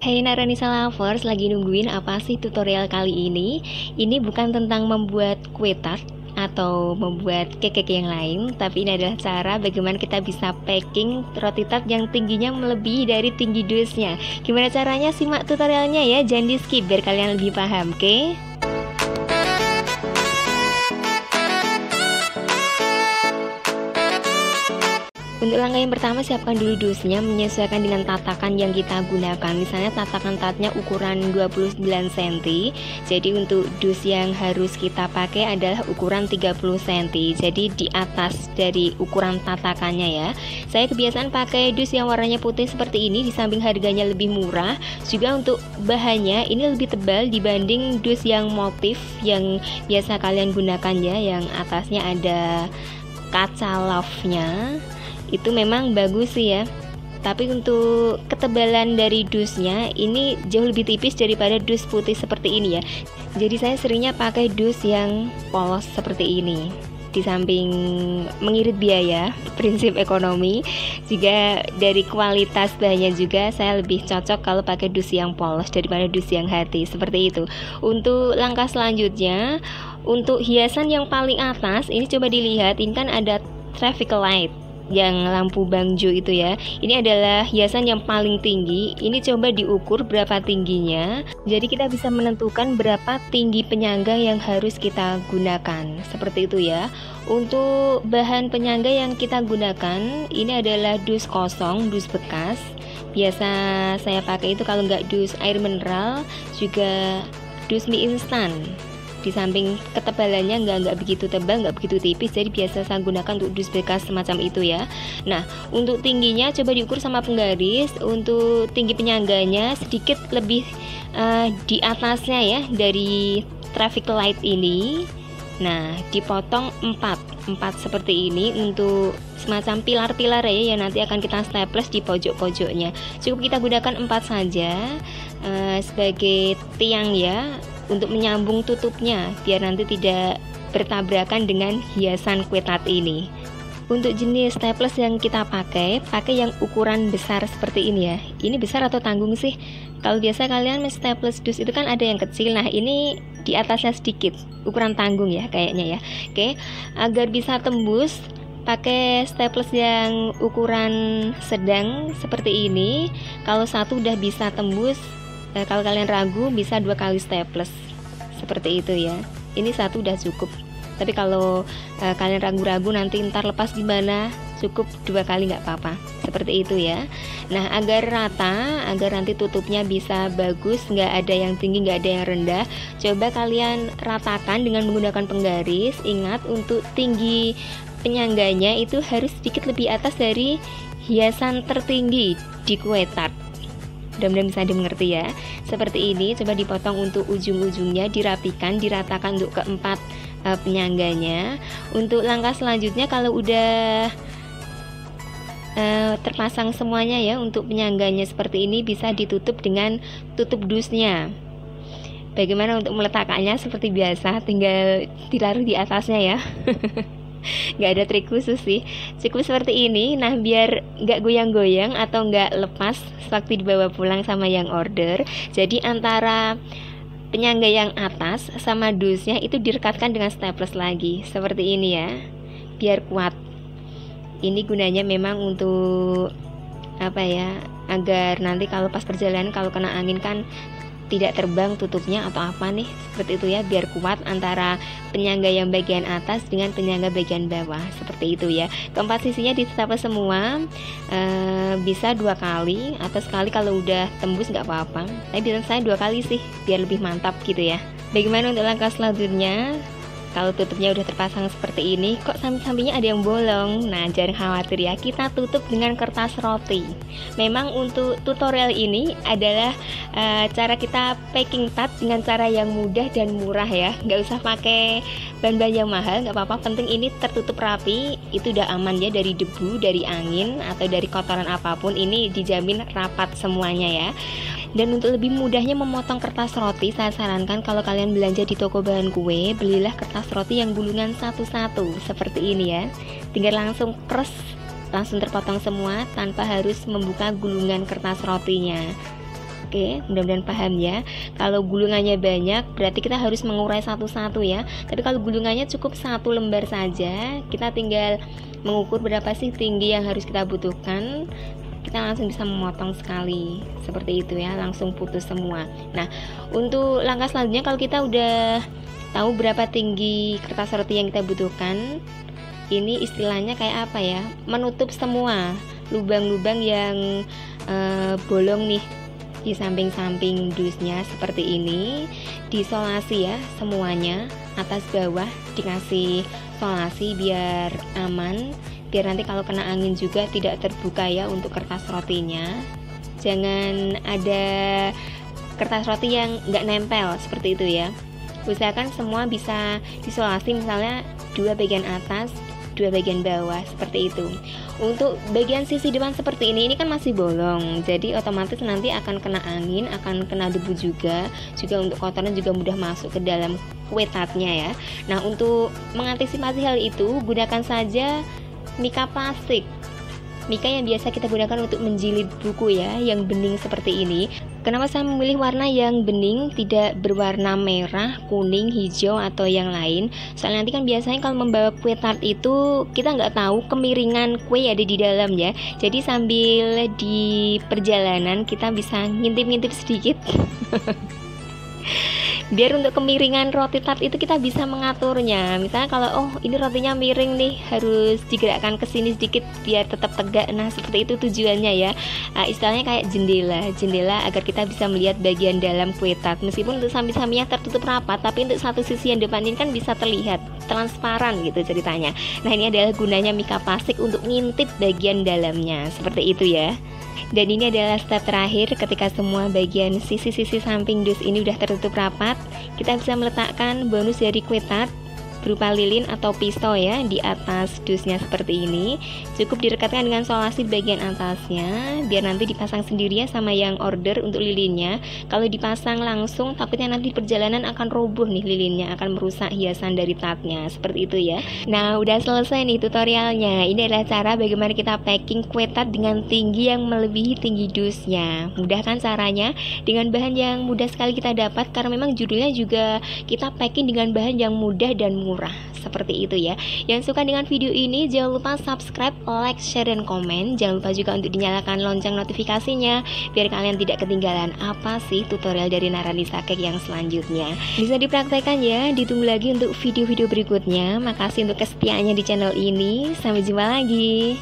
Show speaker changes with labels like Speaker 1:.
Speaker 1: Hey Naranisa Lovers, lagi nungguin apa sih tutorial kali ini? Ini bukan tentang membuat kue tart atau membuat cake yang lain, tapi ini adalah cara bagaimana kita bisa packing roti tart yang tingginya melebihi dari tinggi dusnya. Gimana caranya? Simak tutorialnya ya, jangan di skip biar kalian lebih paham, oke? Untuk langkah yang pertama, siapkan dulu dusnya menyesuaikan dengan tatakan yang kita gunakan. Misalnya tatakan tatnya ukuran 29 cm. Jadi untuk dus yang harus kita pakai adalah ukuran 30 cm. Jadi di atas dari ukuran tatakannya ya. Saya kebiasaan pakai dus yang warnanya putih seperti ini, di samping harganya lebih murah, juga untuk bahannya ini lebih tebal dibanding dus yang motif yang biasa kalian gunakan ya, yang atasnya ada kaca love-nya. Itu memang bagus sih ya, tapi untuk ketebalan dari dusnya ini jauh lebih tipis daripada dus putih seperti ini ya. Jadi saya seringnya pakai dus yang polos seperti ini. Di samping mengirit biaya, prinsip ekonomi, juga dari kualitas bahannya juga saya lebih cocok kalau pakai dus yang polos daripada dus yang hati seperti itu. Untuk langkah selanjutnya, untuk hiasan yang paling atas ini coba dilihat, ini kan ada traffic light yang lampu bangjo itu ya. Ini adalah hiasan yang paling tinggi. Ini coba diukur berapa tingginya. Jadi kita bisa menentukan berapa tinggi penyangga yang harus kita gunakan. Seperti itu ya. Untuk bahan penyangga yang kita gunakan ini adalah dus kosong, dus bekas. Biasa saya pakai itu kalau nggak dus air mineral, juga dus mie instan. Di samping ketebalannya nggak begitu tebal, nggak begitu tipis, jadi biasa saya gunakan untuk dus bekas semacam itu ya. Nah, untuk tingginya coba diukur sama penggaris. Untuk tinggi penyangganya sedikit lebih di atasnya ya dari traffic light ini. Nah, dipotong 4 seperti ini untuk semacam pilar-pilar ya, yang nanti akan kita staples di pojok-pojoknya. Cukup kita gunakan 4 saja sebagai tiang ya, untuk menyambung tutupnya biar nanti tidak bertabrakan dengan hiasan kue tart ini. Untuk jenis staples yang kita pakai yang ukuran besar seperti ini ya. Ini besar atau tanggung sih? Kalau biasa kalian staples dus itu kan ada yang kecil. Nah, ini di atasnya sedikit, ukuran tanggung ya kayaknya ya. Oke, agar bisa tembus pakai staples yang ukuran sedang seperti ini. Kalau satu udah bisa tembus. Kalau kalian ragu bisa 2 kali staples seperti itu ya. Ini satu udah cukup. Tapi kalau kalian ragu-ragu nanti ntar lepas gimana, cukup 2 kali nggak apa-apa. Seperti itu ya. Nah, agar rata, agar nanti tutupnya bisa bagus, nggak ada yang tinggi, nggak ada yang rendah, coba kalian ratakan dengan menggunakan penggaris. Ingat, untuk tinggi penyangganya itu harus sedikit lebih atas dari hiasan tertinggi di kue tart. Mudah-mudahan bisa dimengerti ya. Seperti ini, coba dipotong untuk ujung-ujungnya, dirapikan, diratakan untuk keempat penyangganya. Untuk langkah selanjutnya, kalau udah terpasang semuanya ya, untuk penyangganya seperti ini bisa ditutup dengan tutup dusnya. Bagaimana untuk meletakkannya? Seperti biasa, tinggal ditaruh di atasnya ya. Nggak ada trik khusus sih, cukup seperti ini. Nah, biar nggak goyang-goyang atau nggak lepas waktu dibawa pulang sama yang order, jadi antara penyangga yang atas sama dusnya itu direkatkan dengan staples lagi seperti ini ya, biar kuat. Ini gunanya memang untuk apa ya, agar nanti kalau pas perjalanan kalau kena angin kan tidak terbang tutupnya atau apa nih, seperti itu ya, biar kuat antara penyangga yang bagian atas dengan penyangga bagian bawah seperti itu ya. Keempat sisinya ditapel semua, bisa 2 kali atau sekali kalau udah tembus nggak apa-apa, tapi biasanya saya 2 kali sih biar lebih mantap gitu ya. Bagaimana untuk langkah selanjutnya? Kalau tutupnya udah terpasang seperti ini, kok samping-sampingnya ada yang bolong? Nah, jangan khawatir ya, kita tutup dengan kertas roti. Memang untuk tutorial ini adalah cara kita packing tart dengan cara yang mudah dan murah ya. Nggak usah pakai bahan-bahan yang mahal, nggak apa-apa. Penting ini tertutup rapi, itu udah aman ya dari debu, dari angin, atau dari kotoran apapun. Ini dijamin rapat semuanya ya. Dan untuk lebih mudahnya memotong kertas roti, saya sarankan kalau kalian belanja di toko bahan kue, belilah kertas roti yang gulungan satu-satu seperti ini ya. Tinggal langsung kres, langsung terpotong semua tanpa harus membuka gulungan kertas rotinya. Oke, mudah-mudahan paham ya. Kalau gulungannya banyak berarti kita harus mengurai satu-satu ya. Tapi kalau gulungannya cukup 1 lembar saja, kita tinggal mengukur berapa sih tinggi yang harus kita butuhkan. Kita langsung bisa memotong sekali seperti itu ya, langsung putus semua. Nah, untuk langkah selanjutnya kalau kita udah tahu berapa tinggi kertas roti yang kita butuhkan, ini istilahnya kayak apa ya, menutup semua lubang-lubang yang bolong nih di samping-samping dusnya seperti ini. Disolasi ya semuanya, atas bawah dikasih solasi biar aman, biar nanti kalau kena angin juga tidak terbuka ya untuk kertas rotinya. Jangan ada kertas roti yang nggak nempel seperti itu ya. Usahakan semua bisa disolasi, misalnya 2 bagian atas, 2 bagian bawah seperti itu. Untuk bagian sisi depan seperti ini kan masih bolong, jadi otomatis nanti akan kena angin, akan kena debu juga untuk kotoran juga mudah masuk ke dalam kue tartnya ya. Nah, untuk mengantisipasi hal itu, gunakan saja mika plastik, mika yang biasa kita gunakan untuk menjilid buku ya, yang bening seperti ini. Kenapa saya memilih warna yang bening, tidak berwarna merah, kuning, hijau, atau yang lain? Soalnya nanti kan biasanya kalau membawa kue tart itu kita nggak tahu kemiringan kue ada di dalam ya. Jadi sambil di perjalanan kita bisa ngintip-ngintip sedikit. Biar untuk kemiringan roti tart itu kita bisa mengaturnya. Misalnya kalau ini rotinya miring nih, harus digerakkan ke sini sedikit biar tetap tegak. Nah, seperti itu tujuannya ya. Istilahnya kayak jendela agar kita bisa melihat bagian dalam kue tart. Meskipun untuk samping-sampingnya tertutup rapat, tapi untuk satu sisi yang depan ini kan bisa terlihat transparan gitu ceritanya. Nah, ini adalah gunanya mika plastik untuk ngintip bagian dalamnya. Seperti itu ya. Dan ini adalah step terakhir. Ketika semua bagian sisi-sisi samping dus ini udah tertutup rapat, kita bisa meletakkan bonus dari kue tart berupa lilin atau pisau ya di atas dusnya seperti ini. Cukup direkatkan dengan solasi bagian atasnya, biar nanti dipasang sendiri ya sama yang order untuk lilinnya. Kalau dipasang langsung takutnya nanti perjalanan akan roboh nih lilinnya, akan merusak hiasan dari tartnya seperti itu ya. Nah, udah selesai nih tutorialnya. Ini adalah cara bagaimana kita packing kue tart dengan tinggi yang melebihi tinggi dusnya. Mudah kan caranya? Dengan bahan yang mudah sekali kita dapat, karena memang judulnya juga kita packing dengan bahan yang mudah dan murah. Seperti itu ya. Yang suka dengan video ini jangan lupa subscribe, like, share, dan komen. Jangan lupa juga untuk dinyalakan lonceng notifikasinya biar kalian tidak ketinggalan apa sih tutorial dari Naranisa Cake yang selanjutnya. Bisa dipraktekkan ya. Ditunggu lagi untuk video-video berikutnya. Makasih untuk kesetiaannya di channel ini. Sampai jumpa lagi.